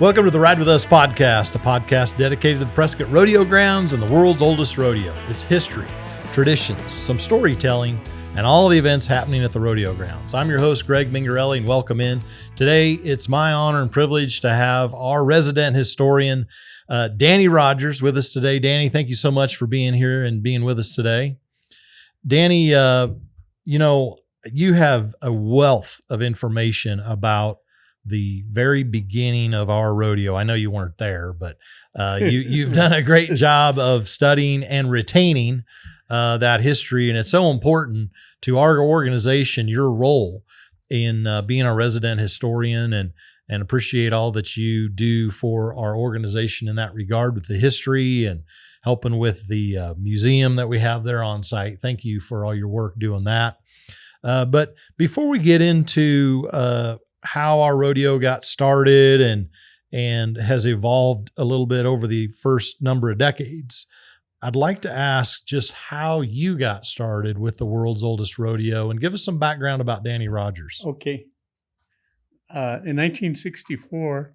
Welcome to the Ride With Us podcast, a podcast dedicated to the Prescott Rodeo grounds and the world's oldest rodeo. Its history, traditions, some storytelling, and all the events happening at the rodeo grounds. I'm your host, Greg Mengarelli, and welcome in. Today, it's my honor and privilege to have our resident historian, Danny Rogers, with us today. Danny, thank you so much for being here and being with us today. Danny, you have a wealth of information about the very beginning of our rodeo. I know you weren't there, but you've done a great job of studying and retaining that history. And it's so important to our organization, your role in being a resident historian, and appreciate all that you do for our organization in that regard with the history and helping with the museum that we have there on site. Thank you for all your work doing that. But before we get into how our rodeo got started and has evolved a little bit over the first number of decades, I'd like to ask just how you got started with the world's oldest rodeo and give us some background about Danny Rogers. Okay. In 1964,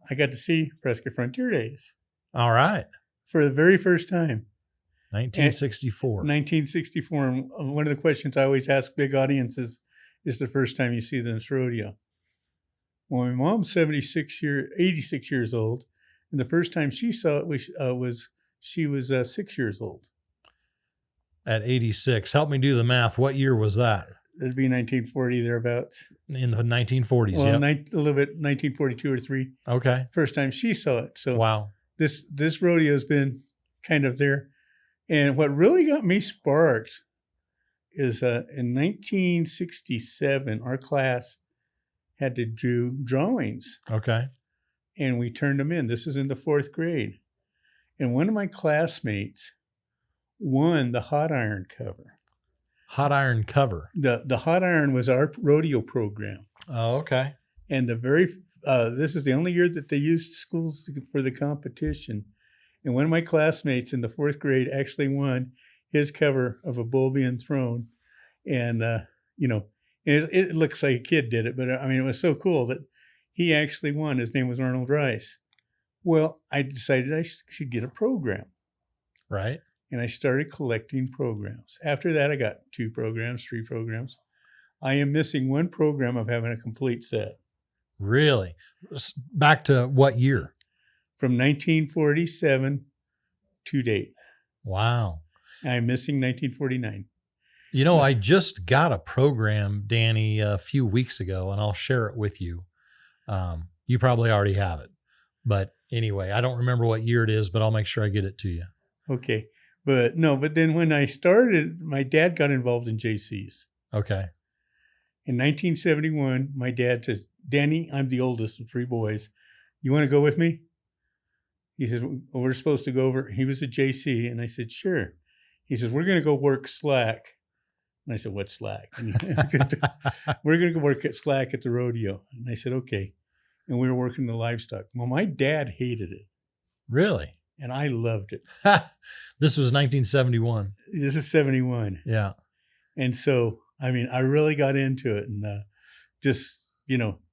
I got to see Prescott Frontier Days. All right. For the very first time. 1964. 1964. And one of the questions I always ask big audiences is the first time you see this rodeo. Well, my mom's 86 years old, and the first time she saw it was 6 years old. At 86. Help me do the math. What year was that? It'd be 1940, thereabouts. In the 1940s, well, yep. A little bit, 1942 or 3. Okay. First time she saw it. So wow. This rodeo's been kind of there. And what really got me sparked is in 1967, our class had to do drawings. Okay. And we turned them in. This is in the 4th grade. And one of my classmates won the hot iron cover. Hot iron cover. The hot iron was our rodeo program. Oh, okay. And this is the only year that they used schools for the competition. And one of my classmates in the 4th grade actually won his cover of a bull being thrown. And, it looks like a kid did it, but I mean, it was so cool that he actually won. His name was Arnold Rice. Well, I decided I should get a program. Right. And I started collecting programs. After that, I got 2 programs, 3 programs. I am missing one program of having a complete set. Really? Back to what year? From 1947 to date. Wow. I'm missing 1949. You know, I just got a program, Danny, a few weeks ago, and I'll share it with you. You probably already have it. But anyway, I don't remember what year it is, but I'll make sure I get it to you. Okay. But then when I started, my dad got involved in JCs. Okay. In 1971, my dad says, Danny, I'm the oldest of 3 boys. You want to go with me? He says, well, we're supposed to go over. He was a JC. And I said, sure. He says, we're going to go work slack. And I said, what's slack? And we're going to go work at slack at the rodeo. And I said, okay. And we were working the livestock. Well, my dad hated it. Really? And I loved it. This was 1971. This is 71. Yeah. And so, I mean, I really got into it. And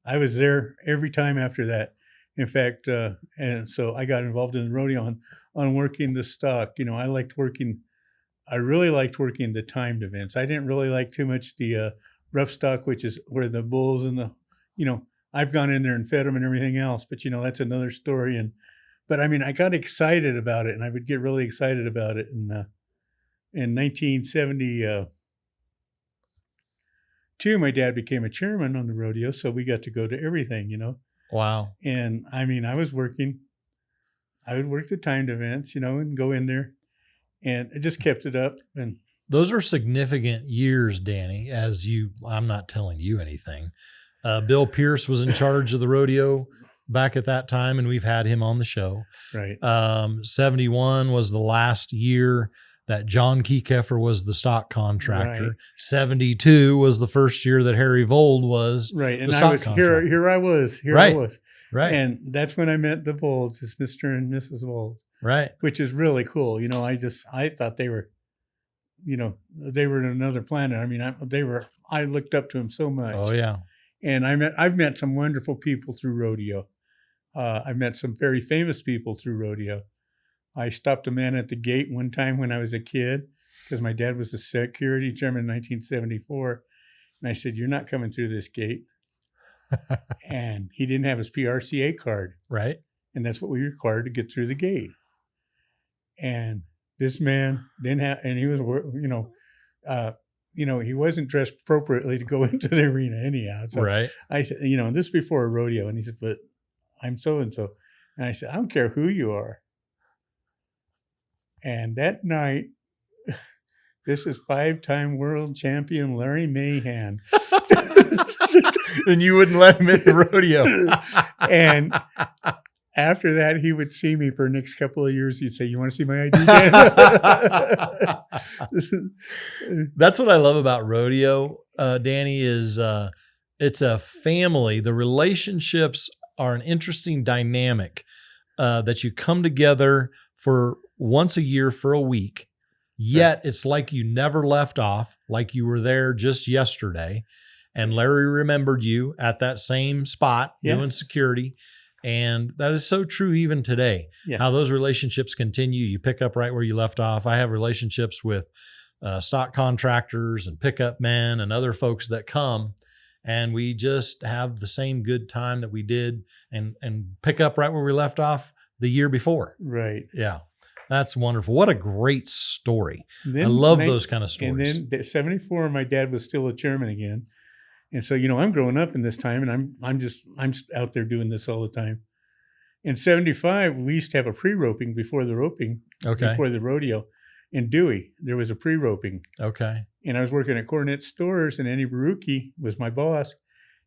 I was there every time after that. In fact, and so I got involved in the rodeo on working the stock. I really liked working the timed events. I didn't really like too much the rough stock, which is where the bulls and I've gone in there and fed them and everything else, but that's another story. But I mean, I got excited about it, and I would get really excited about it. And in 1972, my dad became a chairman on the rodeo, so we got to go to everything, Wow. And I mean, I would work the timed events, and go in there. And it just kept it up. And those are significant years, Danny, I'm not telling you anything. Bill Pierce was in charge of the rodeo back at that time, and we've had him on the show. Right. 71 was the last year that John Kekeffer was the stock contractor. Right. 72 was the first year that Harry Vold was right. And the I stock was contractor. Here I was. Right. I was. Right. And that's when I met the Volds, as Mr. and Mrs. Vold. Right. Which is really cool. I thought they were, they were in another planet. I mean, I looked up to them so much. Oh yeah. And I've met some wonderful people through rodeo. I met some very famous people through rodeo. I stopped a man at the gate one time when I was a kid because my dad was the security chairman in 1974. And I said, "You're not coming through this gate." And he didn't have his PRCA card. Right. And that's what we required to get through the gate. And this man didn't have, and he was, he wasn't dressed appropriately to go into the arena anyhow. So Right. I said, this is before a rodeo. And he said, "But I'm so-and-so." And I said, "I don't care who you are." And that night, this is 5-time world champion Larry Mahan. And you wouldn't let him in the rodeo. And after that, he would see me for the next couple of years. He'd say, "You want to see my ID?" That's what I love about rodeo, Danny, is it's a family. The relationships are an interesting dynamic that you come together for once a year for a week. Yet it's like you never left off, like you were there just yesterday. And Larry remembered you at that same spot doing security. And that is so true even today, how those relationships continue. You pick up right where you left off. I have relationships with stock contractors and pickup men and other folks that come, and we just have the same good time that we did and pick up right where we left off the year before. Right. Yeah. That's wonderful. What a great story. I love those kind of stories. And then 74, my dad was still a chairman again. And so, I'm growing up in this time, and I'm out there doing this all the time. In 75, we used to have a pre-roping before the roping, before the rodeo. In Dewey, there was a pre-roping. Okay. And I was working at Cornet Stores, and Eddie Barucki was my boss.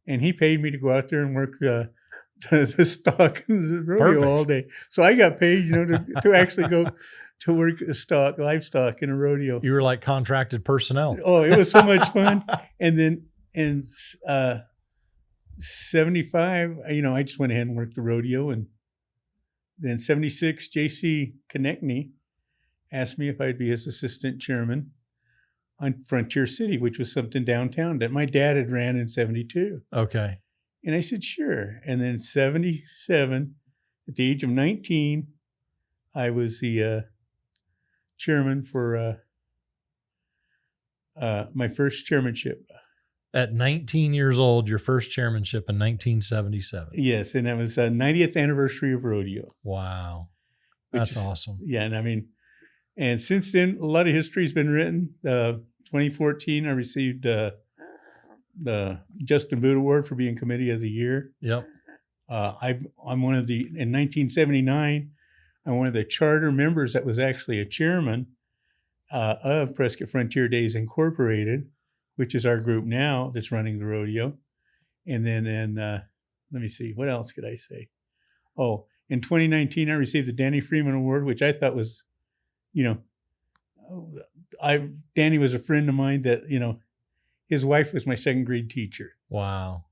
And he paid me to go out there and work the stock and the rodeo all day. So I got paid, to actually go to work livestock in a rodeo. You were like contracted personnel. Oh, it was so much fun. And then in 75, I just went ahead and worked the rodeo. And then 76, J.C. Konechny asked me if I'd be his assistant chairman on Frontier City, which was something downtown that my dad had ran in 72. Okay. And I said, sure. And then 77, at the age of 19, I was the chairman for my first chairmanship. At 19 years old, your first chairmanship in 1977. Yes, and that was 90th anniversary of rodeo. Wow. That's awesome. Yeah, and since then, a lot of history has been written. 2014, I received the Justin Boot Award for being Committee of the Year. Yep. I'm one of in 1979, I'm one of the charter members that was actually a chairman of Prescott Frontier Days Incorporated, which is our group now that's running the rodeo. And then let me see, what else could I say? Oh, in 2019, I received the Danny Freeman Award, which I thought was, Danny was a friend of mine that, his wife was my second grade teacher. Wow.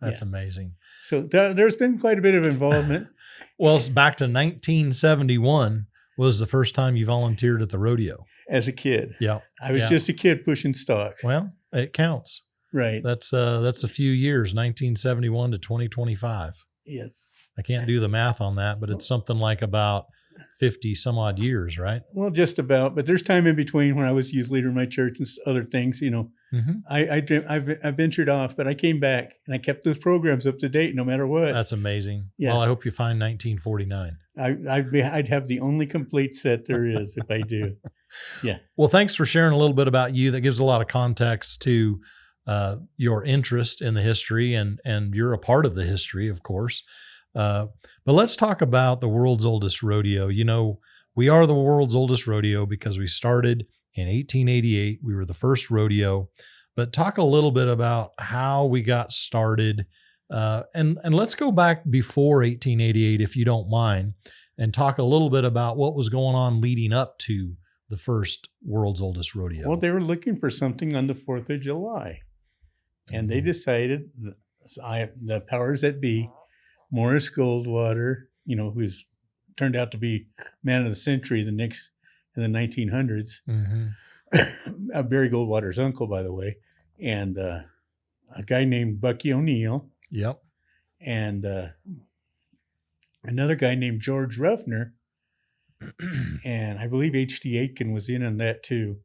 That's amazing. So there's been quite a bit of involvement. Well, back to 1971 was the first time you volunteered at the rodeo. As a kid. Yeah. I was just a kid pushing stock. Well, it counts. Right. That's a few years, 1971 to 2025. Yes. I can't do the math on that, but it's something like about 50 some odd years, right? Well, just about. But there's time in between when I was youth leader in my church and other things, Mm-hmm. I ventured off, but I came back and I kept those programs up to date no matter what. That's amazing. Yeah. Well, I hope you find 1949. I'd have the only complete set there is if I do. Yeah. Well, thanks for sharing a little bit about you. That gives a lot of context to your interest in the history, and you're a part of the history, of course. But let's talk about the world's oldest rodeo. We are the world's oldest rodeo because we started in 1888. We were the first rodeo. But talk a little bit about how we got started. And let's go back before 1888, if you don't mind, and talk a little bit about what was going on leading up to the first world's oldest rodeo. Well, they were looking for something on the 4th of July. And they decided, the powers that be, Morris Goldwater, who's turned out to be man of the century in the 1900s. Mm-hmm. Barry Goldwater's uncle, by the way, and a guy named Bucky O'Neill. Yep. And another guy named George Ruffner, and I believe H.D. Aitken was in on that too.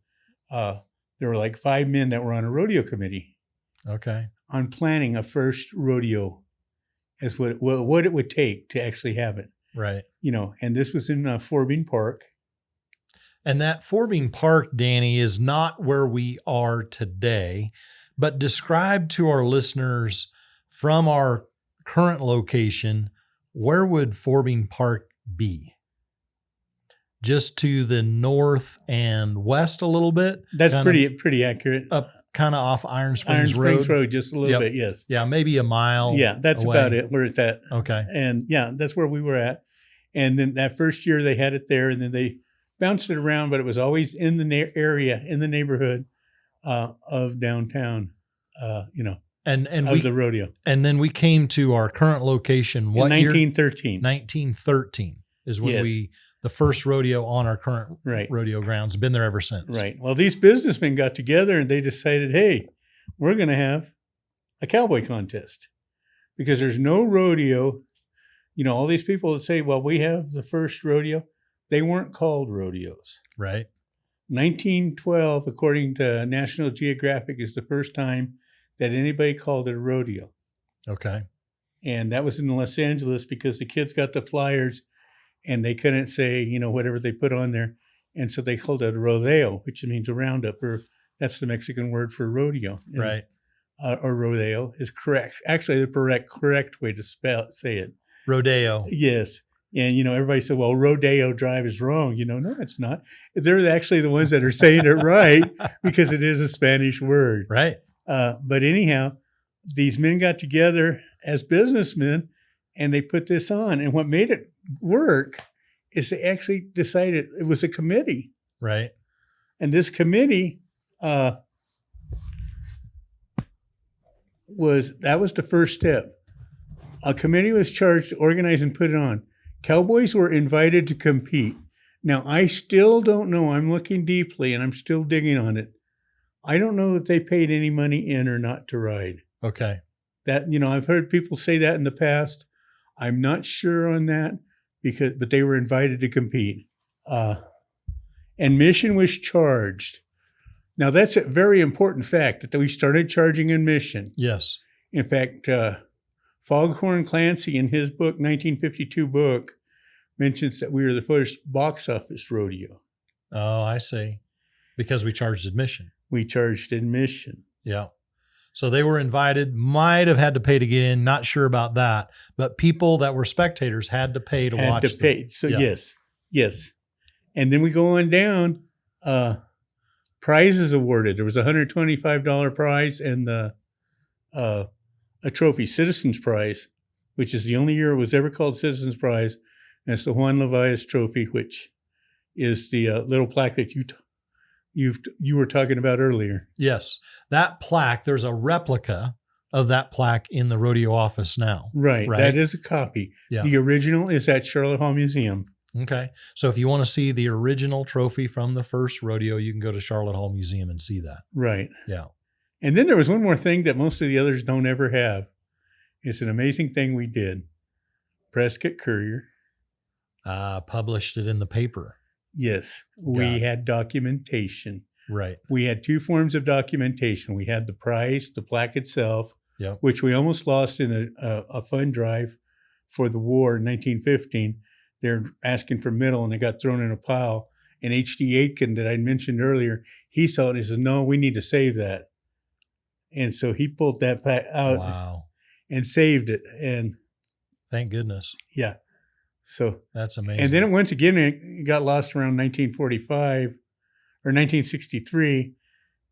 There were like 5 men that were on a rodeo committee. Okay. On planning a first rodeo as what it would take to actually have it. Right. And this was in Forbing Park. And that Forbing Park, Danny, is not where we are today, but describe to our listeners from our current location, where would Forbing Park be? Just to the north and west a little bit? That's pretty accurate. Up kind of off Iron Springs Road. Just a little bit, yes. Yeah, maybe a mile. Yeah, that's away. about it, where it's at. Okay. And yeah, that's where we were at. And then that first year they had it there, and then they bounced it around, but it was always in the area, in the neighborhood of downtown, and the rodeo. And then we came to our current location. What in 1913. Year? 1913 is when Yes. the first rodeo on our current rodeo grounds. Been there ever since. Right. Well, these businessmen got together and they decided, hey, we're going to have a cowboy contest because there's no rodeo. All these people that say, well, we have the first rodeo. They weren't called rodeos. Right. 1912, according to National Geographic, is the first time that anybody called it a rodeo. Okay. And that was in Los Angeles because the kids got the flyers and they couldn't say, whatever they put on there. And so they called it a rodeo, which means a roundup, or that's the Mexican word for rodeo. Right. Or rodeo is correct. Actually, the correct way to say it. Rodeo. Yes. And, everybody said, well, Rodeo Drive is wrong. No, it's not. They're actually the ones that are saying it right because it is a Spanish word. Right. But anyhow, these men got together as businessmen and they put this on. And what made it work is they actually decided it was a committee. Right. And this committee was the first step. A committee was charged to organize and put it on. Cowboys were invited to compete. Now, I still don't know. I'm looking deeply and I'm still digging on it. I don't know that they paid any money in or not to ride. Okay. That, I've heard people say that in the past. I'm not sure on that but they were invited to compete. And admission was charged. Now, that's a very important fact that we started charging admission. Yes. In fact, Foghorn Clancy, in his book, 1952 book, mentions that we were the first box office rodeo. Oh, I see. Because we charged admission. We charged admission. Yeah. So they were invited, might have had to pay to get in, not sure about that. But people that were spectators had to pay to watch. Had to pay. So yeah. Yes. And then we go on down, prizes awarded. There was a $125 prize and a trophy, Citizens Prize, which is the only year it was ever called Citizens Prize. And it's the Juan Levias Trophy, which is the little plaque that you were talking about earlier. Yes. That plaque, there's a replica of that plaque in the rodeo office now. Right. That is a copy. Yeah. The original is at Charlotte Hall Museum. Okay. So if you want to see the original trophy from the first rodeo, you can go to Charlotte Hall Museum and see that. Right. Yeah. And then there was one more thing that most of the others don't ever have. It's an amazing thing we did. Prescott Courier. Published it in the paper. Yes. We had documentation. Right. We had 2 forms of documentation. We had the prize, the plaque itself, which we almost lost in a fund drive for the war in 1915. They're asking for metal and they got thrown in a pile. And H.D. Aitken, that I mentioned earlier, he saw it. He says, no, we need to save that. And so he pulled that out and saved it. And thank goodness. Yeah. So that's amazing. And then once again, it got lost around 1945 or 1963.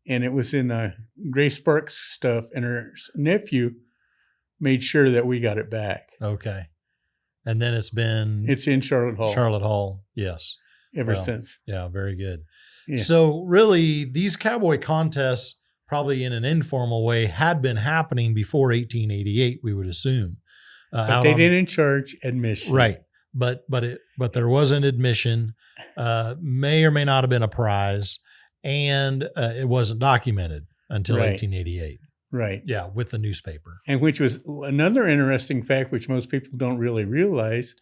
And it was in Grace Sparks' stuff. And her nephew made sure that we got it back. Okay. And then it's in Charlotte Hall. Charlotte Hall. Yes. Ever since. Yeah. Very good. Yeah. So really these cowboy contests, probably in an informal way, had been happening before 1888, we would assume. But they didn't charge admission. Right. But there was an admission, may or may not have been a prize, and it wasn't documented until 1888. Right. Yeah, with the newspaper. And which was another interesting fact, which most people don't really realize,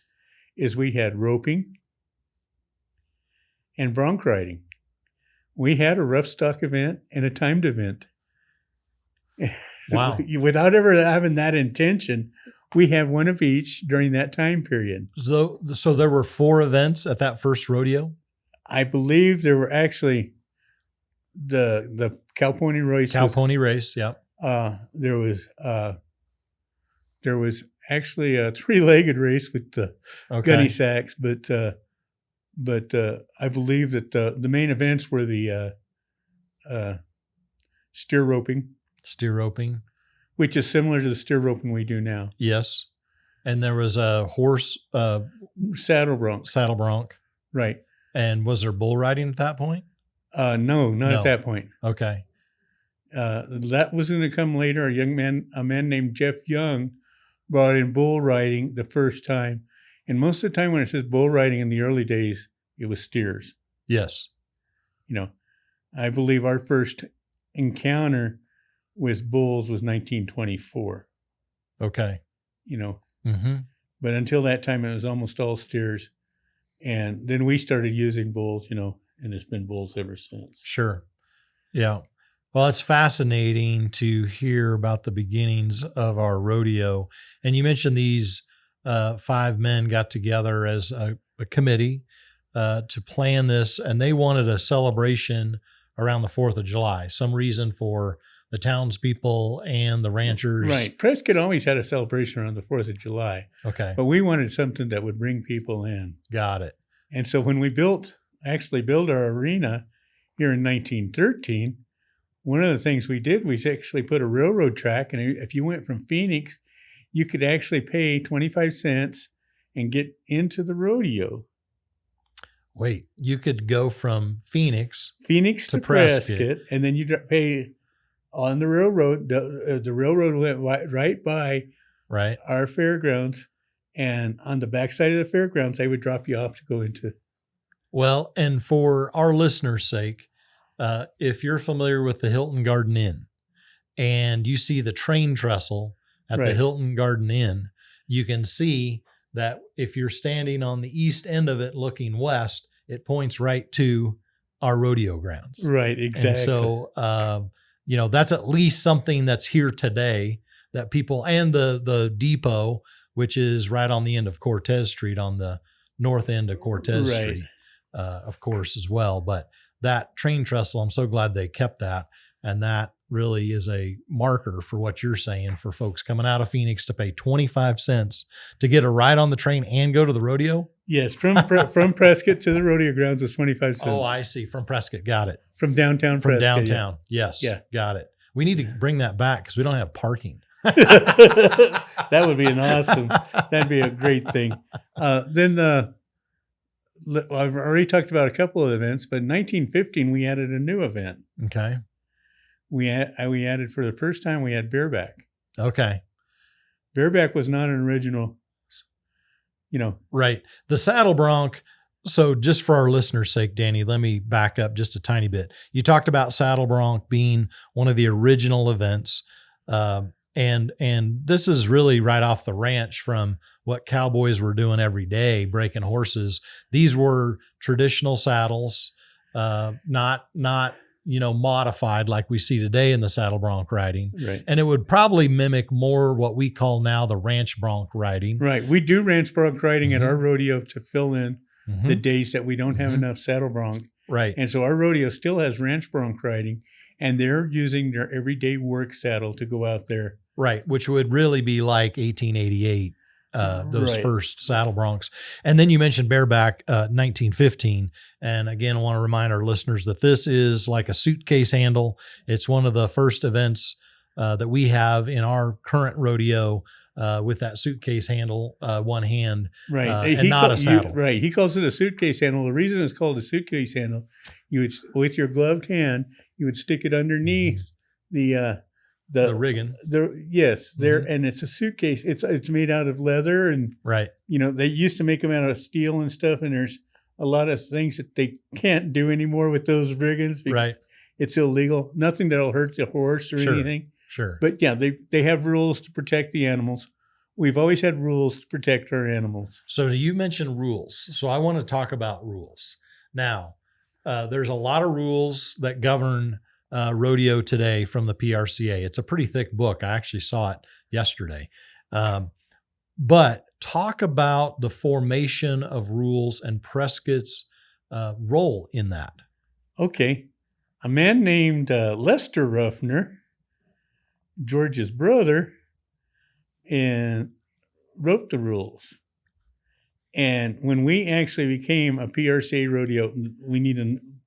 is we had roping and bronc riding. We had a rough stock event and a timed event. Wow. Without ever having that intention, we had one of each during that time period. So there were 4 events at that first rodeo? I believe there were actually the cow pony race. Pony race, yep. There was actually a 3-legged race with the gunny sacks, but I believe that the main events were the steer roping. Steer roping. Which is similar to the steer roping we do now. Yes. And there was a horse... saddle bronc. Saddle bronc. Right. And was there bull riding at that point? No, not at that point. Okay. That was going to come later. A man named Jeff Young brought in bull riding the first time. And most of the time when it says bull riding in the early days, it was steers. Yes. I believe our first encounter with bulls was 1924. Okay. Mm-hmm. But until that time, it was almost all steers. And then we started using bulls, and it's been bulls ever since. Sure. Yeah. Well, it's fascinating to hear about the beginnings of our rodeo. And you mentioned these 5 men got together as a committee to plan this, and they wanted a celebration around the 4th of July, some reason for the townspeople and the ranchers. Right. Prescott always had a celebration around the 4th of July. Okay. But we wanted something that would bring people in. Got it. And so when we built our arena here in 1913, one of the things we did was actually put a railroad track. And if you went from Phoenix, you could actually pay 25 cents and get into the rodeo. Wait, you could go from Phoenix to Prescott, and then you pay on the railroad. The railroad went right by our fairgrounds, and on the backside of the fairgrounds, they would drop you off to go into. Well, and for our listeners' sake, if you're familiar with the Hilton Garden Inn and you see the train trestle at the Hilton Garden Inn, you can see that if you're standing on the east end of it looking west, it points right to our rodeo grounds. Right, exactly. And so, that's at least something that's here today that people, and the depot, which is right on the end of Cortez Street, on the north end of Cortez Street, of course, as well. But that train trestle, I'm so glad they kept that. And that really is a marker for what you're saying for folks coming out of Phoenix to pay 25 cents to get a ride on the train and go to the rodeo. Yes. From Prescott to the rodeo grounds is 25 cents. Oh, I see. From Prescott. Got it. From downtown From Prescott. Downtown. Yeah. Yes. Yeah. Got it. We need to bring that back because we don't have parking. That would be that'd be a great thing. Then I've already talked about a couple of events, but in 1915, we added a new event. Okay. We added, for the first time, we had bareback. Okay. Bareback was not an original, Right. The saddle bronc. So just for our listeners' sake, Danny, let me back up just a tiny bit. You talked about saddle bronc being one of the original events. And this is really right off the ranch from what Cowboys were doing every day, breaking horses. These were traditional saddles, not modified like we see today in the saddle bronc riding. Right. And it would probably mimic more what we call now the ranch bronc riding. Right. We do ranch bronc riding at our rodeo to fill in the days that we don't have enough saddle bronc. Right. And so our rodeo still has ranch bronc riding, and they're using their everyday work saddle to go out there. Right. Which would really be like 1888. Those first saddle broncs. And then you mentioned bareback, 1915. And again, I want to remind our listeners that this is like a suitcase handle. It's one of the first events that we have in our current rodeo with that suitcase handle, one hand, and not a saddle. Right. He calls it a suitcase handle. The reason it's called a suitcase handle, you would, with your gloved hand, you would stick it underneath the rigging. And it's a suitcase. It's made out of leather, and they used to make them out of steel and stuff. And there's a lot of things that they can't do anymore with those riggings because it's illegal. Nothing that'll hurt the horse or anything. Sure. But yeah, they have rules to protect the animals. we've always had rules to protect our animals. So you mentioned rules. So I want to talk about rules. Now, there's a lot of rules that govern rodeo today from the PRCA. It's a pretty thick book. I actually saw it yesterday. But talk about the formation of rules and Prescott's role in that. Okay. A man named Lester Ruffner, George's brother, and wrote the rules. And when we actually became a PRCA rodeo, we need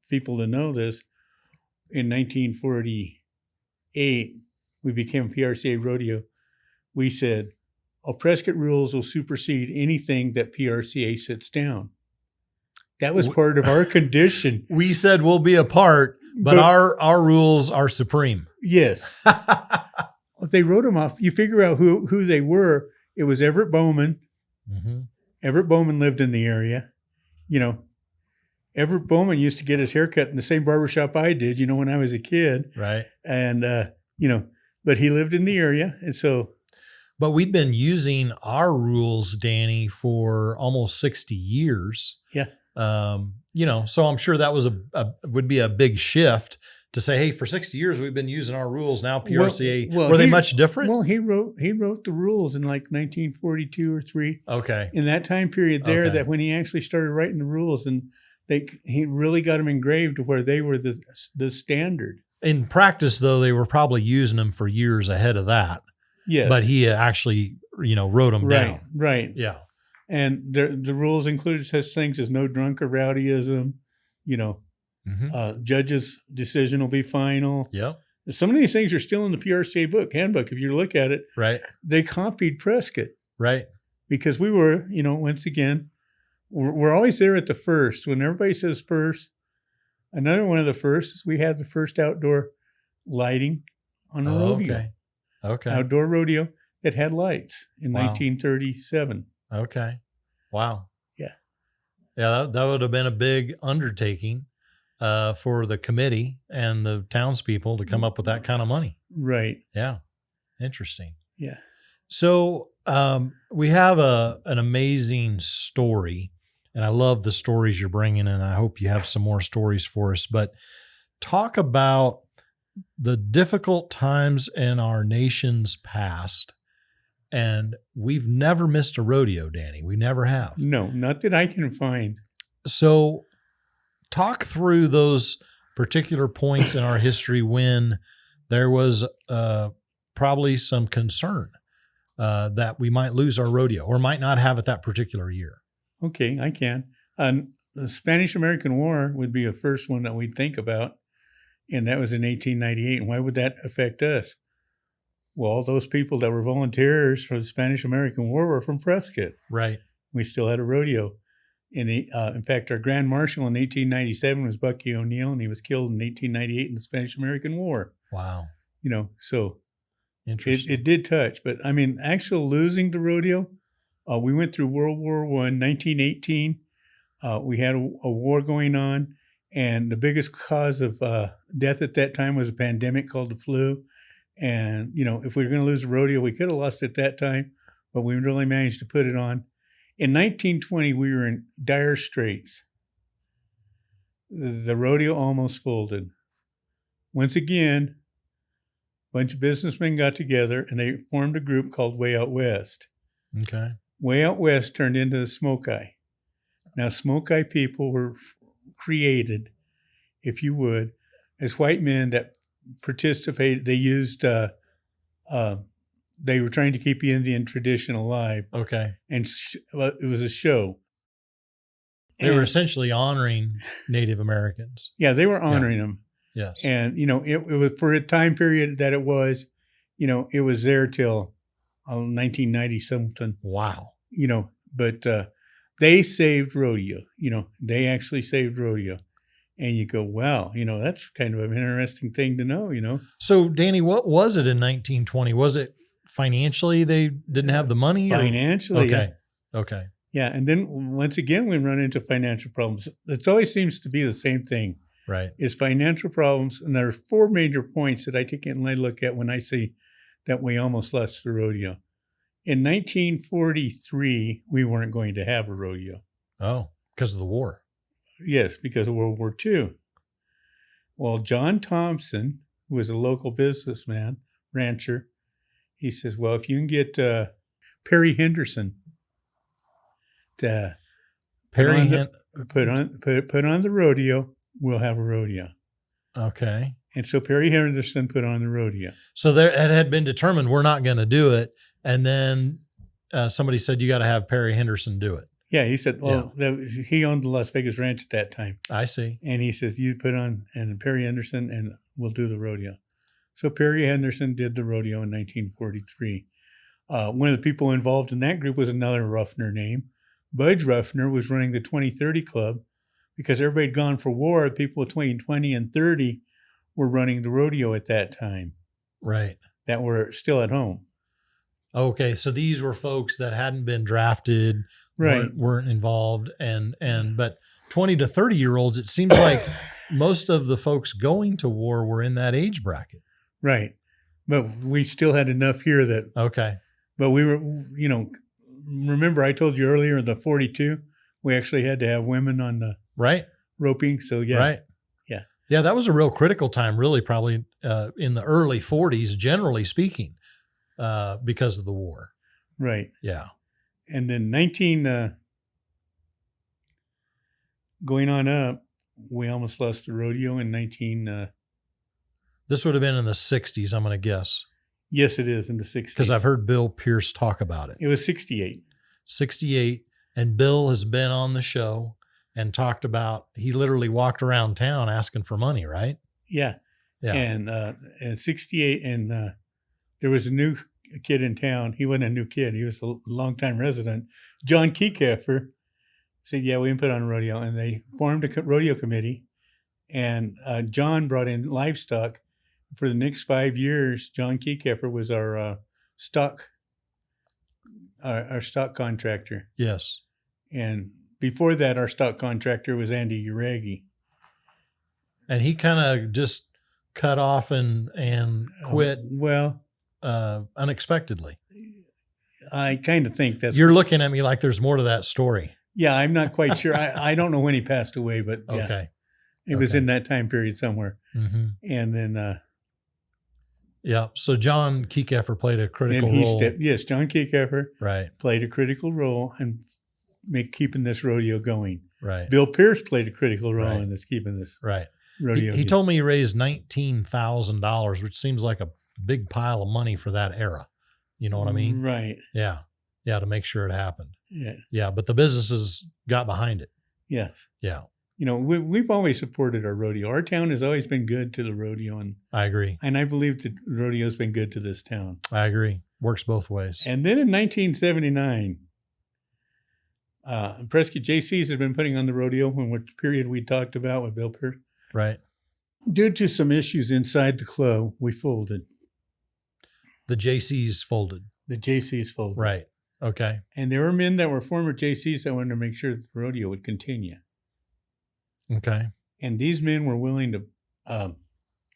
people to know this, in 1948, we became a PRCA rodeo. We said, Prescott rules will supersede anything that PRCA sits down. That was part of our condition. We said we'll be a part, but our rules are supreme. Yes. They wrote them off. You figure out who they were. It was Everett Bowman. Mm-hmm. Everett Bowman lived in the area. Everett Bowman used to get his hair cut in the same barbershop I did, when I was a kid. Right. And, but he lived in the area. And so. But we've been using our rules, Danny, for almost 60 years. Yeah. So I'm sure that was would be a big shift to say, hey, for 60 years, we've been using our rules. Now PRCA, were they much different? Well, he wrote the rules in like 1942 or 3. Okay. In that time period there, that when he actually started writing the rules, and he really got them engraved to where they were the standard. In practice, though, they were probably using them for years ahead of that. Yes. But he actually, wrote them down. Right. Yeah. And the rules included such things as no drunk or rowdyism, judge's decision will be final. Yep. Some of these things are still in the PRCA handbook. If you look at it, right, they copied Prescott. Right. Because we were, once again, we're always there at the first. When everybody says first, another one of the first is we had the first outdoor lighting on a rodeo. Okay. Outdoor rodeo that had lights in 1937. Okay. Wow. Yeah. Yeah, that would have been a big undertaking for the committee and the townspeople to come up with that kind of money. Right. Yeah. Interesting. Yeah. So we have an amazing story, and I love the stories you're bringing, and I hope you have some more stories for us. But talk about the difficult times in our nation's past. And we've never missed a rodeo, Danny. We never have. No, not that I can find. So talk through those particular points in our history when there was probably some concern that we might lose our rodeo or might not have it that particular year. Okay, I can. The Spanish-American War would be the first one that we'd think about, and that was in 1898. And why would that affect us? Well, all those people that were volunteers for the Spanish-American War were from Prescott. Right. We still had a rodeo. And in fact, our Grand Marshal in 1897 was Bucky O'Neill, and he was killed in 1898 in the Spanish-American War. Wow. So interesting. It did touch. But, actual losing the rodeo, we went through World War I, 1918. We had a war going on, and the biggest cause of death at that time was a pandemic called the flu. And, if we were going to lose a rodeo, we could have lost it that time, but we really managed to put it on. In 1920, we were in dire straits. The rodeo almost folded. Once again, a bunch of businessmen got together and they formed a group called Way Out West. Okay. Way Out West turned into the Smoke Eye. Now, Smoke Eye people were created, if you would, as white men that participated. They used, they were trying to keep the Indian tradition alive. Okay. And it was a show. They were essentially honoring Native Americans. Yeah, they were honoring them. Yes. And, it was for a time period that it was, it was there till 1990 something. Wow. But they saved rodeo. They actually saved rodeo. And you go, wow, that's kind of an interesting thing to know, So, Danny, what was it in 1920? Was it financially they didn't have the money? Financially. Okay. Yeah. Okay. Yeah. And then once again, we run into financial problems. It always seems to be the same thing. Right. Is financial problems. And there are 4 major points that I take and I look at when I see that we almost lost the rodeo. In 1943, we weren't going to have a rodeo. Oh, because of the war. Yes, because of World War II. Well, John Thompson, who was a local businessman, rancher, he says, well, if you can get Perry Henderson to put on the rodeo, we'll have a rodeo. Okay. And so Perry Henderson put on the rodeo. So there, it had been determined we're not going to do it. And then somebody said, you got to have Perry Henderson do it. Yeah, he said, well, he owned the Las Vegas Ranch at that time. I see. And he says, you put on and Perry Henderson and we'll do the rodeo. So Perry Henderson did the rodeo in 1943. One of the people involved in that group was another Ruffner name. Budge Ruffner was running the 20-30 Club because everybody had gone for war. People between 20 and 30 were running the rodeo at that time. Right. That were still at home. Okay. So these were folks that hadn't been drafted, right, weren't involved. But 20 to 30 year olds, it seems like most of the folks going to war were in that age bracket. Right. But we still had enough here that. Okay. But we were, remember I told you earlier in the 42, we actually had to have women on the roping. So, yeah. Right. Yeah. Yeah, that was a real critical time, really, probably in the early 40s, generally speaking, because of the war. Right. Yeah. And then going on up, we almost lost the rodeo in 19. This would have been in the 60s, I'm going to guess. Yes, it is in the 60s. Because I've heard Bill Pierce talk about it. It was 68. 68. And Bill has been on the show and talked about, he literally walked around town asking for money, right? Yeah. Yeah. And 68, and there was a new kid in town. He wasn't a new kid. He was a longtime resident. John Kekeffer said, yeah, we can put on a rodeo. And they formed a rodeo committee. And John brought in livestock. For the next 5 years, John Kekeffer was our stock contractor. Yes. And before that, our stock contractor was Andy Uragi. And he kind of just cut off and quit unexpectedly. I kind of think that's... You're looking at me like there's more to that story. Yeah, I'm not quite sure. I don't know when he passed away, but yeah. Okay. It was in that time period somewhere. Mm-hmm. And then... yeah. So John Kekeffer played a critical role. Yes, John Kekeffer played a critical role in keeping this rodeo going. Right. Bill Pierce played a critical role in this keeping this rodeo. He told me he raised $19,000, which seems like a big pile of money for that era. You know what I mean? Right. Yeah. Yeah, to make sure it happened. Yeah. Yeah, but the businesses got behind it. Yes. Yeah. We've always supported our rodeo. Our town has always been good to the rodeo. And I agree. And I believe the rodeo's been good to this town. I agree. Works both ways. And then in 1979, Prescott JCs had been putting on the rodeo, in which period we talked about with Bill Pierce. Right. Due to some issues inside the club, we folded. The JCs folded. The JCs folded. Right. Okay. And there were men that were former JCs that wanted to make sure that the rodeo would continue. Okay. And these men were willing to,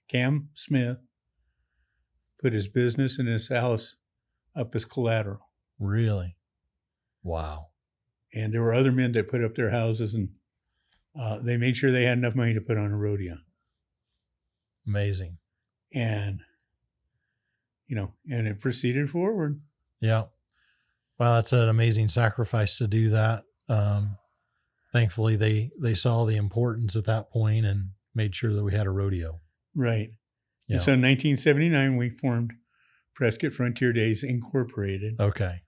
Cam Smith put his business and his house up as collateral. Really? Wow. And there were other men that put up their houses, and they made sure they had enough money to put on a rodeo. Amazing. And, and it proceeded forward. Yeah. Wow, that's an amazing sacrifice to do that. Thankfully, they saw the importance at that point and made sure that we had a rodeo. Right. Yeah. And so in 1979, we formed Prescott Frontier Days Incorporated. Okay.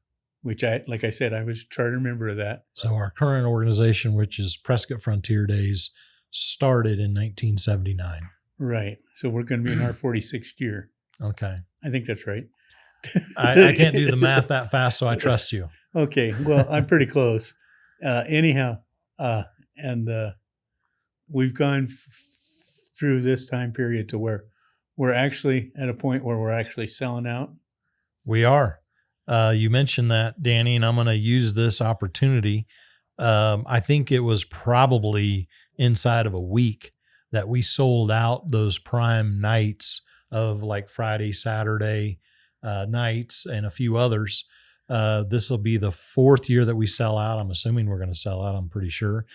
Which like I said, I was a charter member of that. So our current organization, which is Prescott Frontier Days, started in 1979. Right. So we're going to be in our 46th year. Okay. I think that's right. I can't do the math that fast, so I trust you. Okay. Well, I'm pretty close. Anyhow, we've gone through this time period to where we're actually at a point where we're actually selling out. We are. You mentioned that, Danny, and I'm going to use this opportunity. I think it was probably inside of a week that we sold out those prime nights of like Friday, Saturday nights and a few others. This will be the 4th year that we sell out. I'm assuming we're going to sell out. I'm pretty sure.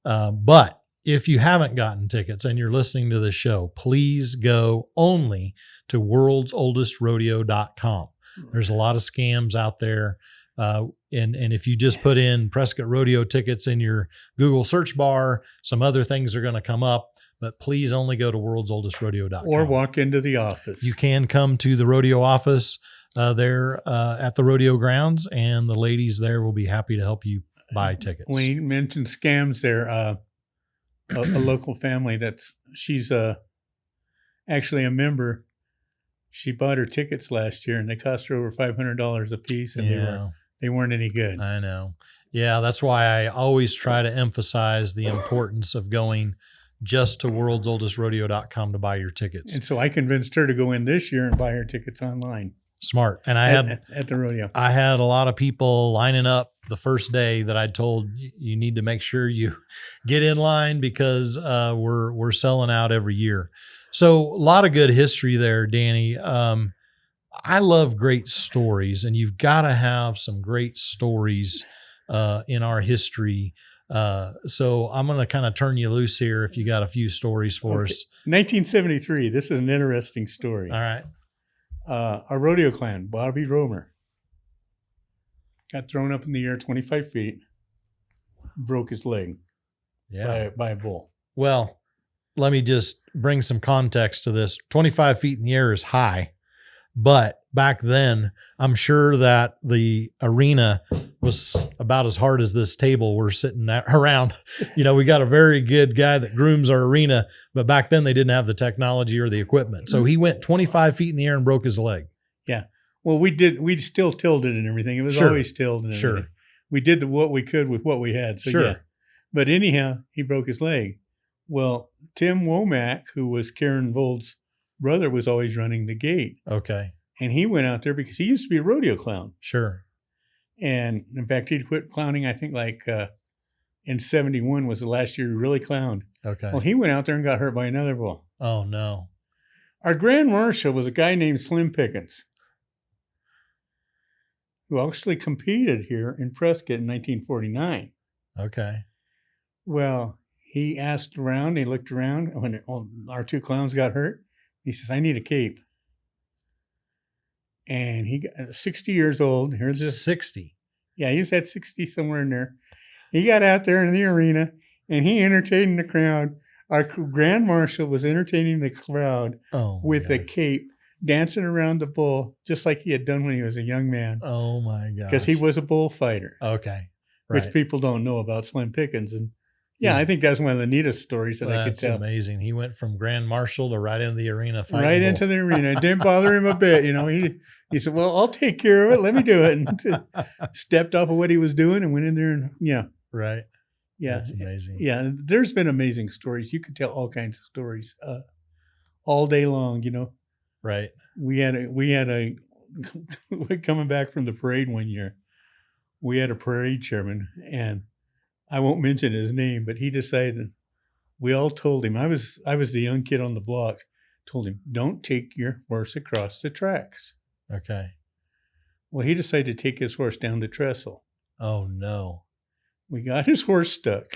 But if you haven't gotten tickets and you're listening to this show, please go only to worldsoldestrodeo.com. There's a lot of scams out there. And if you just put in Prescott Rodeo tickets in your Google search bar, some other things are going to come up, but please only go to worldsoldestrodeo.com. Or walk into the office. You can come to the rodeo office there at the rodeo grounds, and the ladies there will be happy to help you buy tickets. When you mentioned scams there, a local family she's actually a member. She bought her tickets last year, and they cost her over $500 a piece, and they weren't any good. I know. Yeah, that's why I always try to emphasize the importance of going just to worldsoldestrodeo.com to buy your tickets. And so I convinced her to go in this year and buy her tickets online. Smart. And at the rodeo. I had a lot of people lining up the first day that I told you need to make sure you get in line because we're selling out every year. So a lot of good history there, Danny. I love great stories, and you've got to have some great stories in our history. So I'm going to kind of turn you loose here if you got a few stories for us. 1973. This is an interesting story. All right. Our rodeo clan, Bobby Romer, got thrown up in the air 25 feet, broke his leg by a bull. Well, let me just bring some context to this. 25 feet in the air is high, but back then, I'm sure that the arena was about as hard as this table we're sitting around. You know, we got a very good guy that grooms our arena, but back then they didn't have the technology or the equipment. So he went 25 feet in the air and broke his leg. Yeah. Well, we still tilled it and everything. It was always tilled and everything. Sure. We did what we could with what we had. So yeah. But anyhow, he broke his leg. Well, Tim Womack, who was Karen Vold's brother, was always running the gate. Okay. And he went out there because he used to be a rodeo clown. Sure. And in fact, he'd quit clowning, I think in 71 was the last year he really clowned. Okay. Well, he went out there and got hurt by another bull. Oh, no. Our Grand Marshal was a guy named Slim Pickens, who actually competed here in Prescott in 1949. Okay. Well, he asked around, he looked around when our two clowns got hurt. He says, I need a cape. And he got 60 years old. Here's this 60. Yeah, he was at 60 somewhere in there. He got out there in the arena and he entertained the crowd. Our Grand Marshal was entertaining the crowd with a cape, dancing around the bull, just like he had done when he was a young man. Oh my gosh. Because he was a bullfighter. Okay. Right. Which people don't know about Slim Pickens. And yeah, I think that's one of the neatest stories that I could tell. That's amazing. He went from Grand Marshal to right into the arena fighting right into the arena. It didn't bother him a bit. You know, he said, well, I'll take care of it. Let me do it. And stepped off of what he was doing and went in there and, Right. Yeah. That's amazing. Yeah. There's been amazing stories. You could tell all kinds of stories all day long, you know. Right. We had a coming back from the parade one year, we had a parade chairman, and I won't mention his name, but he decided, we all told him, I was the young kid on the block, told him, don't take your horse across the tracks. Okay. Well, he decided to take his horse down the trestle. Oh, no. We got his horse stuck.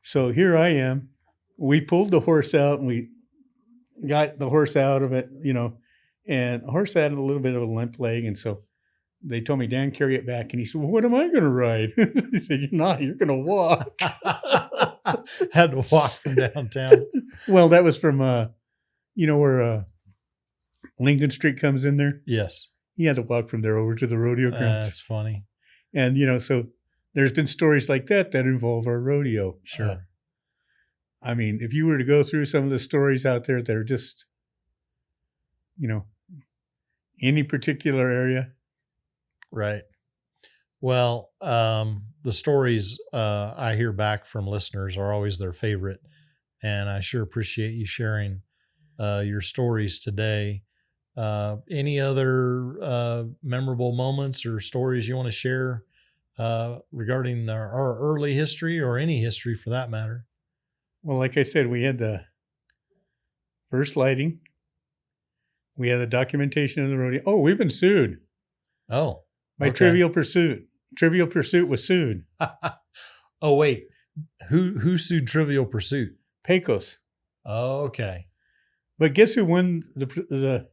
So here I am. We pulled the horse out and we got the horse out of it, you know, and the horse had a little bit of a limp leg. And so they told me, Dan, carry it back. And he said, well, what am I going to ride? He said, you're not, you're going to walk. Had to walk from downtown. Well, that was from, where Lincoln Street comes in there. Yes. He had to walk from there over to the rodeo grounds. That's funny. And, so there's been stories like that involve our rodeo. Sure. I mean, if you were to go through some of the stories out there that are just, any particular area. Right. Well, the stories I hear back from listeners are always their favorite. And I sure appreciate you sharing your stories today. Any other memorable moments or stories you want to share regarding our early history or any history for that matter? Well, like I said, we had the first lighting. We had the documentation of the rodeo. Oh, we've been sued. Oh. by Okay. Trivial Pursuit. Trivial Pursuit was sued. Oh, wait. Who sued Trivial Pursuit? Pecos. Okay. But guess who won the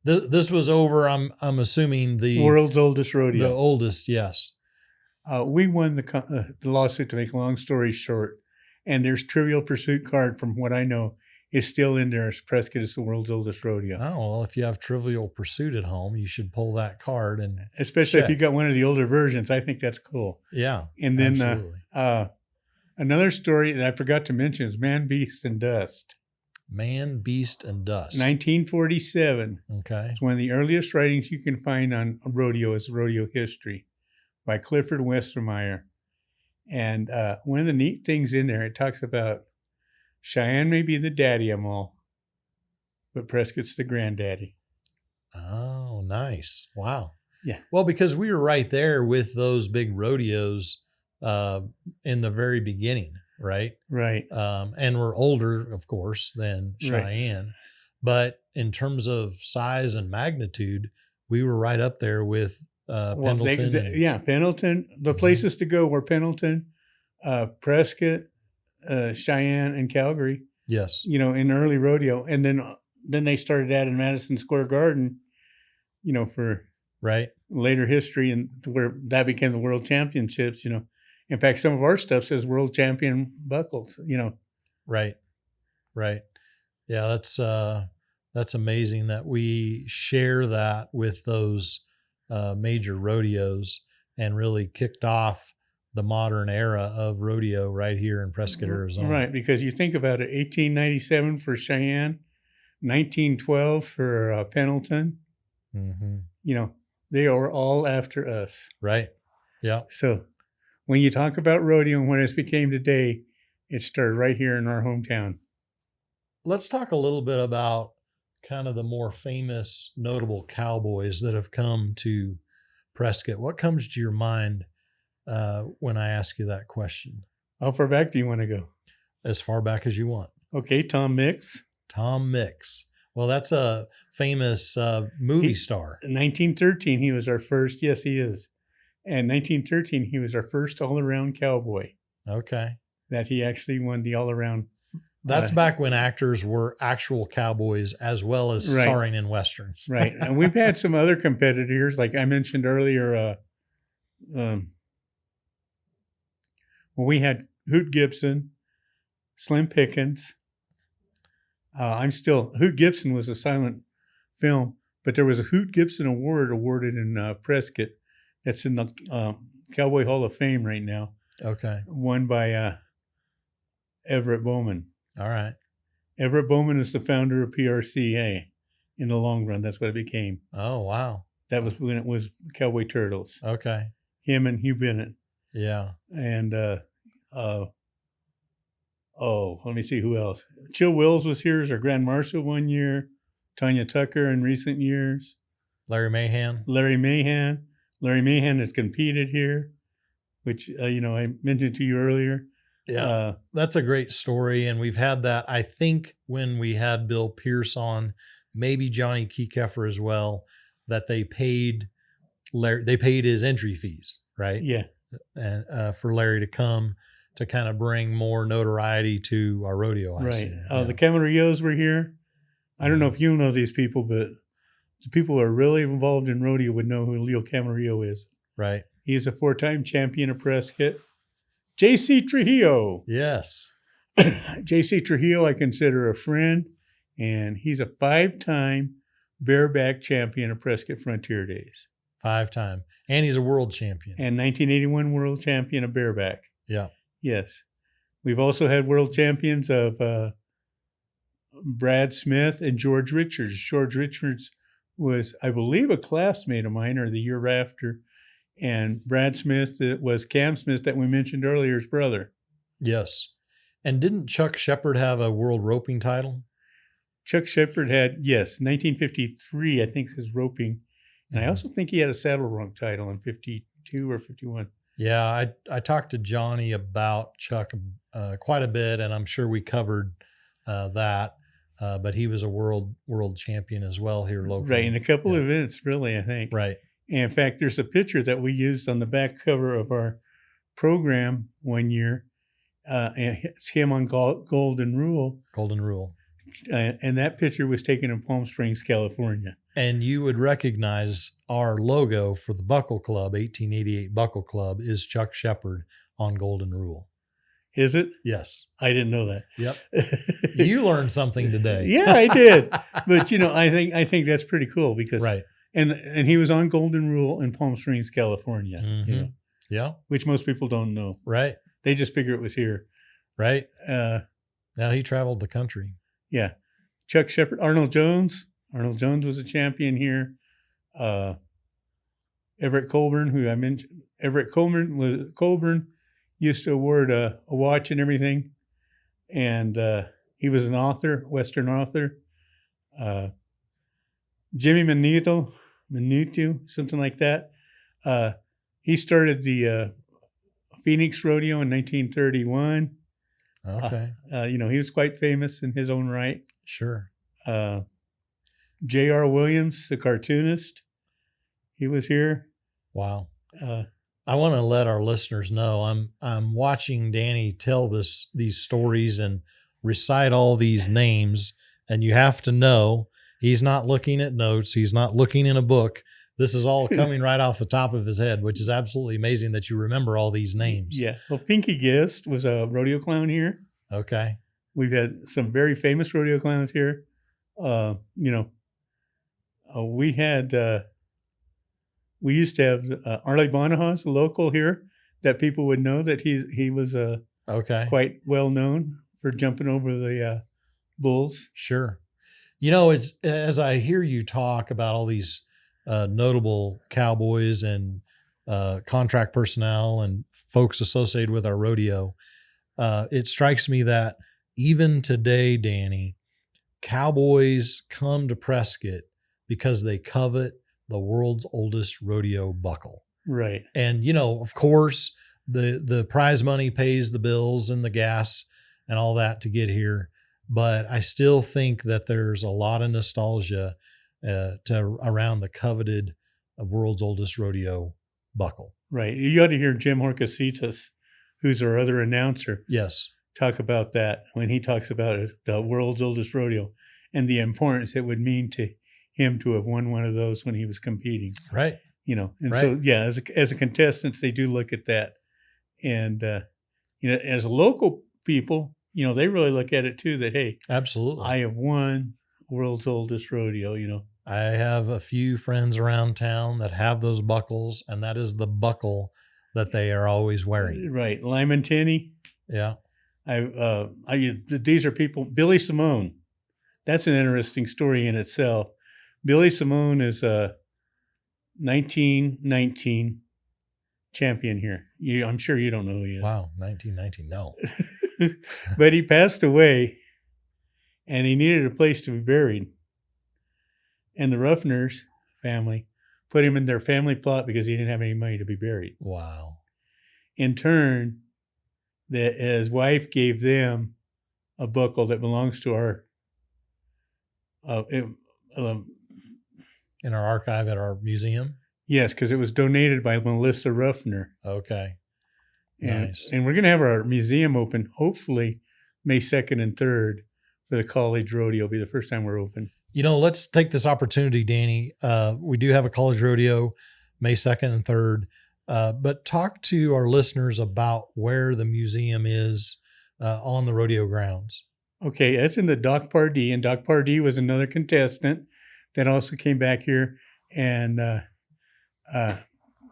This was over, I'm assuming, the world's oldest rodeo? The oldest, yes. We won the lawsuit, to make a long story short. And there's Trivial Pursuit card, from what I know, is still in there as Prescott is the world's oldest rodeo. Oh, well, if you have Trivial Pursuit at home, you should pull that card. And especially check. if you got one of the older versions. I think that's cool. Yeah, and then absolutely. Another story that I forgot to mention is Man, Beast, and Dust. Man, Beast, and Dust. 1947. Okay. It's one of the earliest writings you can find on rodeo is Rodeo History by Clifford Westermeyer. And one of the neat things in there, it talks about Cheyenne may be the daddy of them all, but Prescott's the granddaddy. Oh, nice. Wow. Yeah. Well, because we were right there with those big rodeos in the very beginning, right? Right. And we're older, of course, than Cheyenne. Right. But in terms of size and magnitude, we were right up there with Pendleton. Pendleton. The places to go were Pendleton, Prescott, Cheyenne, and Calgary. Yes. In early rodeo. And then they started adding Madison Square Garden, for right later history, and where that became the World Championships. In fact, some of our stuff says World Champion buckles. Right. Yeah, that's amazing that we share that with those major rodeos, and really kicked off the modern era of rodeo right here in Prescott, Arizona. Right, because you think about it, 1897 for Cheyenne, 1912 for Pendleton. Mm-hmm. They are all after us. Right. Yeah. So when you talk about rodeo and what it's became today, it started right here in our hometown. Let's talk a little bit about kind of the more famous, notable cowboys that have come to Prescott. What comes to your mind when I ask you that question? How far back do you want to go? As far back as you want. Okay, Tom Mix. Tom Mix. Well, that's a famous movie star. In 1913, he was our first. Yes, he is. And 1913, he was our first all-around cowboy. Okay. That he actually won the all-around. That's back when actors were actual cowboys as well as starring in Westerns. Right. And we've had some other competitors, like I mentioned earlier. We had Hoot Gibson, Slim Pickens. Hoot Gibson was a silent film, but there was a Hoot Gibson Award awarded in Prescott. That's in the Cowboy Hall of Fame right now. Okay. Won by Everett Bowman. All right. Everett Bowman is the founder of PRCA in the long run. That's what it became. Oh, wow. That was when it was Cowboy Turtles. Okay. Him and Hugh Bennett. Yeah. And, let me see who else. Chill Wills was here as our Grand Marshal one year. Tanya Tucker in recent years. Larry Mahan. Larry Mahan has competed here, which, I mentioned to you earlier. Yeah, that's a great story. And we've had that, I think, when we had Bill Pierce on, maybe Johnny Keykefer as well, that they paid his entry fees, right? Yeah. And for Larry to come to kind of bring more notoriety to our rodeo. Right. The Camarillos were here. I don't know if you know these people, but the people who are really involved in rodeo would know who Leo Camarillo is. Right. He is a 4-time champion of Prescott. J.C. Trujillo. Yes. J.C. Trujillo I consider a friend, and he's a 5-time bareback champion of Prescott Frontier Days. 5-time. And he's a world champion. And 1981 world champion of bareback. Yeah. Yes. We've also had world champions of Brad Smith and George Richards. George Richards was, I believe, a classmate of mine or the year after. And Brad Smith was Cam Smith that we mentioned earlier, his brother. Yes. And didn't Chuck Shepard have a world roping title? Chuck Shepard had, 1953, I think, his roping. And I also think he had a saddle rung title in 52 or 51. Yeah, I talked to Johnny about Chuck quite a bit, and I'm sure we covered that. But he was a world champion as well here locally. Right, in a couple of events, really, I think. Right. And in fact, there's a picture that we used on the back cover of our program one year. And it's him on Golden Rule. Golden Rule. And that picture was taken in Palm Springs, California. And you would recognize our logo for the Buckle Club, 1888 Buckle Club, is Chuck Shepherd on Golden Rule. Is it? Yes. I didn't know that. Yep. You learned something today. Yeah, I did. But I think that's pretty cool because Right. And he was on Golden Rule in Palm Springs, California. Mm-hmm. Yeah. Which most people don't know. Right. They just figure it was here. Right. Now he traveled the country. Yeah. Chuck Shepherd, Arnold Jones. Arnold Jones was a champion here. Everett Colburn, who I mentioned. Everett Colburn used to award a watch and everything. And he was an author, Western author. Jimmy Minuto, something like that. He started the Phoenix Rodeo in 1931. Okay. He was quite famous in his own right. Sure. J.R. Williams, the cartoonist, he was here. Wow. I want to let our listeners know I'm watching Danny tell these stories and recite all these names, and you have to know he's not looking at notes. He's not looking in a book. This is all coming right off the top of his head, which is absolutely amazing that you remember all these names. Yeah. Well, Pinky Gist was a rodeo clown here. Okay. We've had some very famous rodeo clowns here. We used to have Arlie Bonahas, a local here, that people would know that he was quite well known for jumping over the bulls. Sure. It's as I hear you talk about all these notable cowboys and contract personnel and folks associated with our rodeo, it strikes me that even today, Danny, cowboys come to Prescott because they covet the world's oldest rodeo buckle. Right. And, of course, the prize money pays the bills and the gas and all that to get here. But I still think that there's a lot of nostalgia around the coveted world's oldest rodeo buckle. Right. You ought to hear Jim Horcasitas, who's our other announcer. Yes. Talk about that when he talks about the world's oldest rodeo and the importance it would mean to him to have won one of those when he was competing. Right. And right. So, yeah, as a contestant, they do look at that. And, as a local people, they really look at it too, that, hey, absolutely, I have won world's oldest rodeo, I have a few friends around town that have those buckles, and that is the buckle that they are always wearing. Right. Lyman Tenney. Yeah. These are people, Billy Simone. That's an interesting story in itself. Billy Simone is a 1919 champion here. I'm sure you don't know who he is. Wow, 1919, no. But he passed away, and he needed a place to be buried. And the Ruffners family put him in their family plot because he didn't have any money to be buried. Wow. In turn, his wife gave them a buckle that belongs to our in our archive at our museum? Yes, because it was donated by Melissa Ruffner. Okay. Nice. And we're going to have our museum open, hopefully, May 2nd and 3rd for the college rodeo. It'll be the first time we're open. Let's take this opportunity, Danny. We do have a college rodeo May 2nd and 3rd. But talk to our listeners about where the museum is on the rodeo grounds. Okay, that's in the Doc Pardee, and Doc Pardee was another contestant that also came back here, and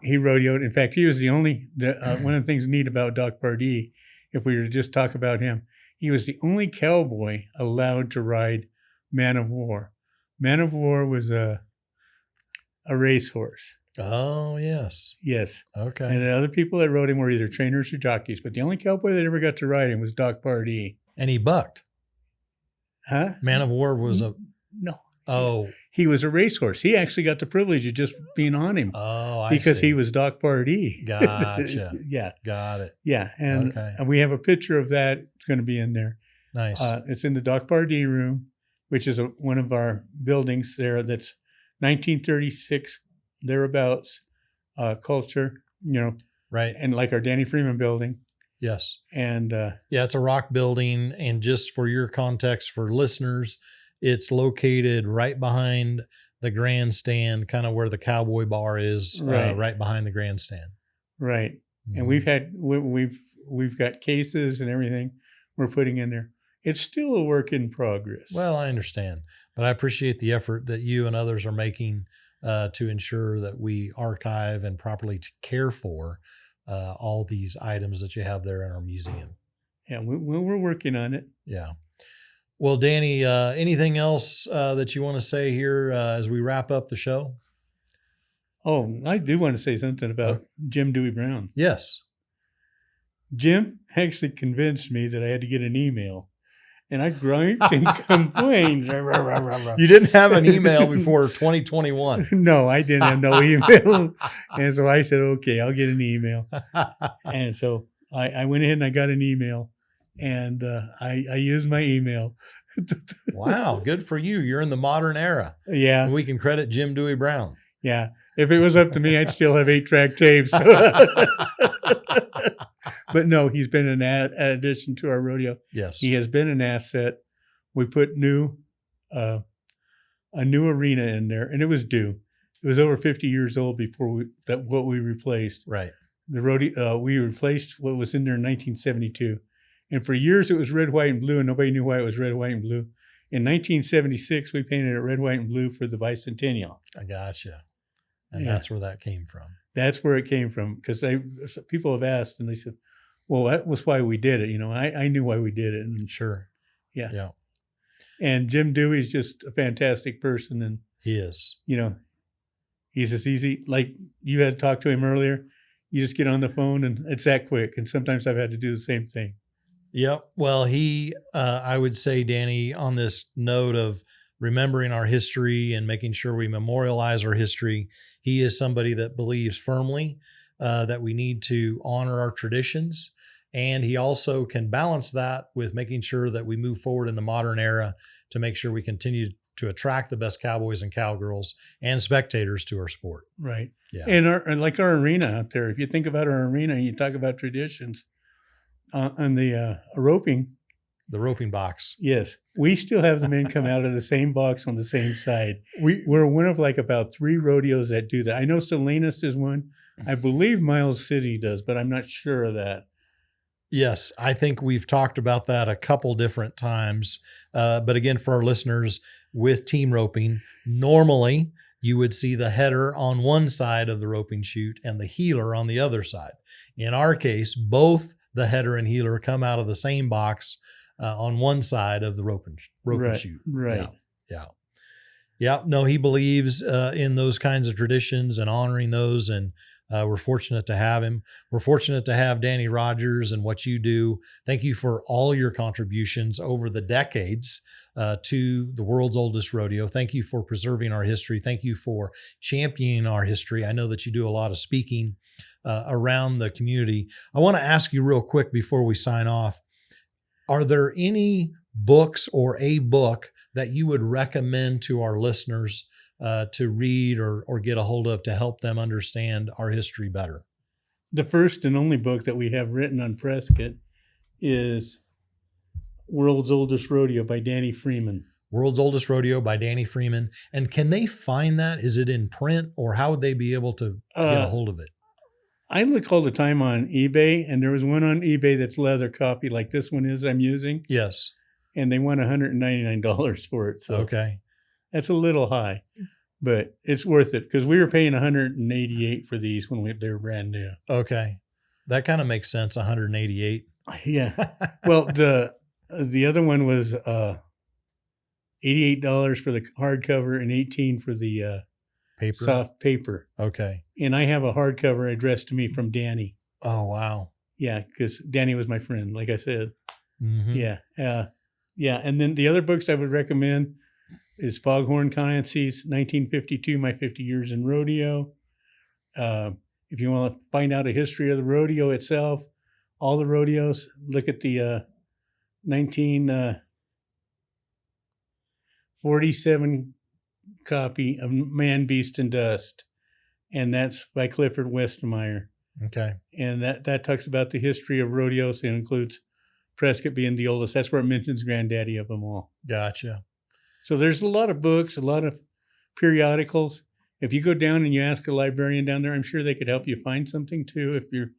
he rodeoed. In fact, he was the only, one of the things neat about Doc Pardee, if we were to just talk about him, he was the only cowboy allowed to ride Man of War. Man of War was a racehorse. Oh, yes. Yes. Okay. And the other people that rode him were either trainers or jockeys, but the only cowboy that ever got to ride him was Doc Pardee. And he bucked. Huh? Man of War was a... No. Oh. He was a racehorse. He actually got the privilege of just being on him. Oh, I because see. He was Doc Pardee. Gotcha. Yeah. Got it. Yeah. And we have a picture of that. It's going to be in there. Nice. It's in the Doc Pardee room, which is one of our buildings there that's 1936 thereabouts culture, Right. and like our Danny Freeman building. Yes. And Yeah, it's a rock building. And just for your context for listeners, it's located right behind the grandstand, kind of where the Cowboy Bar is, Right. right behind the grandstand. Right. And Mhm. we've got cases and everything we're putting in there. It's still a work in progress. Well, I understand, but I appreciate the effort that you and others are making to ensure that we archive and properly care for all these items that you have there in our museum. Yeah, we're working on it. Yeah. Well, Danny, anything else that you want to say here as we wrap up the show? Oh, I do want to say something about Jim Dewey Brown. Yes. Jim actually convinced me that I had to get an email. And I griped and complained. You didn't have an email before 2021. No, I didn't have no email. And so I said, okay, I'll get an email. And so I went ahead and I got an email. And I used my email. Wow, good for you. You're in the modern era. Yeah. And we can credit Jim Dewey Brown. Yeah. If it was up to me, I'd still have 8-track tapes. But no, he's been an addition to our rodeo. Yes. He has been an asset. We put a new arena in there, and it was due. It was over 50 years old before what we replaced. Right. The rodeo, we replaced what was in there in 1972. And for years it was red, white, and blue, and nobody knew why it was red, white, and blue. In 1976, we painted it red, white, and blue for the bicentennial. I gotcha. And that's where that came from. That's where it came from, because people have asked, and they said, well, that was why we did it. I knew why we did it. And sure. Yeah. Yeah. And Jim Dewey's just a fantastic person. And he is. He's as easy, like you had talked to him earlier. You just get on the phone and it's that quick. And sometimes I've had to do the same thing. Yep. Well, I would say, Danny, on this note of remembering our history and making sure we memorialize our history, he is somebody that believes firmly that we need to honor our traditions. And he also can balance that with making sure that we move forward in the modern era to make sure we continue to attract the best cowboys and cowgirls and spectators to our sport. Right. Yeah. And like our arena out there, if you think about our arena and you talk about traditions, on the roping. The roping box. Yes. We still have the men come out of the same box on the same side. We're one of like about 3 rodeos that do that. I know Salinas is one. I believe Miles City does, but I'm not sure of that. Yes, I think we've talked about that a couple different times. But again, for our listeners, with team roping, normally you would see the header on one side of the roping chute and the heeler on the other side. In our case, both the header and heeler come out of the same box on one side of the roping chute. Right. Yeah. No, he believes in those kinds of traditions and honoring those. And we're fortunate to have him. We're fortunate to have Danny Rogers and what you do. Thank you for all your contributions over the decades to the world's oldest rodeo. Thank you for preserving our history. Thank you for championing our history. I know that you do a lot of speaking around the community. I want to ask you real quick before we sign off, are there any books or a book that you would recommend to our listeners to read or get a hold of to help them understand our history better? The first and only book that we have written on Prescott is World's Oldest Rodeo by Danny Freeman. World's Oldest Rodeo by Danny Freeman. And can they find that? Is it in print, or how would they be able to get a hold of it? I look all the time on eBay, and there was one on eBay that's leather copy like this one is I'm using. Yes. And they want $199 for it. So okay. That's a little high, but it's worth it because we were paying $188 for these when they were brand new. Okay. That kind of makes sense, $188. Yeah. Well, the other one was $88 for the hardcover and $18 for the paper, soft paper. Okay. And I have a hardcover addressed to me from Danny. Oh, wow. Yeah, because Danny was my friend, like I said. Mm-hmm. Yeah. Yeah. And then the other books I would recommend is Foghorn Clancy's 1952, My 50 Years in Rodeo. If you want to find out a history of the rodeo itself, all the rodeos, look at the 1947 copy of Man, Beast, and Dust. and that's by Clifford Westmeyer. Okay. And that talks about the history of rodeos and includes Prescott being the oldest. That's where it mentions granddaddy of them all. Gotcha. So there's a lot of books, a lot of periodicals. If you go down and you ask a librarian down there, I'm sure they could help you find something too if you're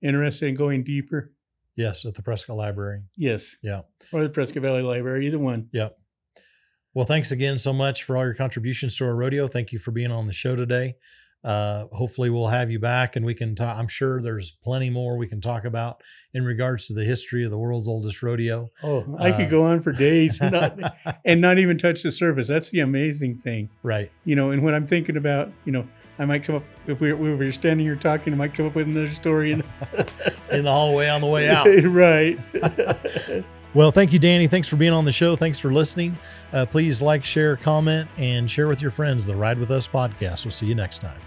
interested in going deeper. Yes, at the Prescott Library. Yes. Yeah. Or the Prescott Valley Library, either one. Yep. Well, thanks again so much for all your contributions to our rodeo. Thank you for being on the show today. Hopefully we'll have you back and we can talk. I'm sure there's plenty more we can talk about in regards to the history of the world's oldest rodeo. Oh, I could go on for days and not even touch the surface. That's the amazing thing. Right. And when I'm thinking about, I might come up, if we were standing here talking, I might come up with another story. In the hallway on the way out. Right. Well, thank you, Danny. Thanks for being on the show. Thanks for listening. Please like, share, comment, and share with your friends the Ride With Us podcast. We'll see you next time.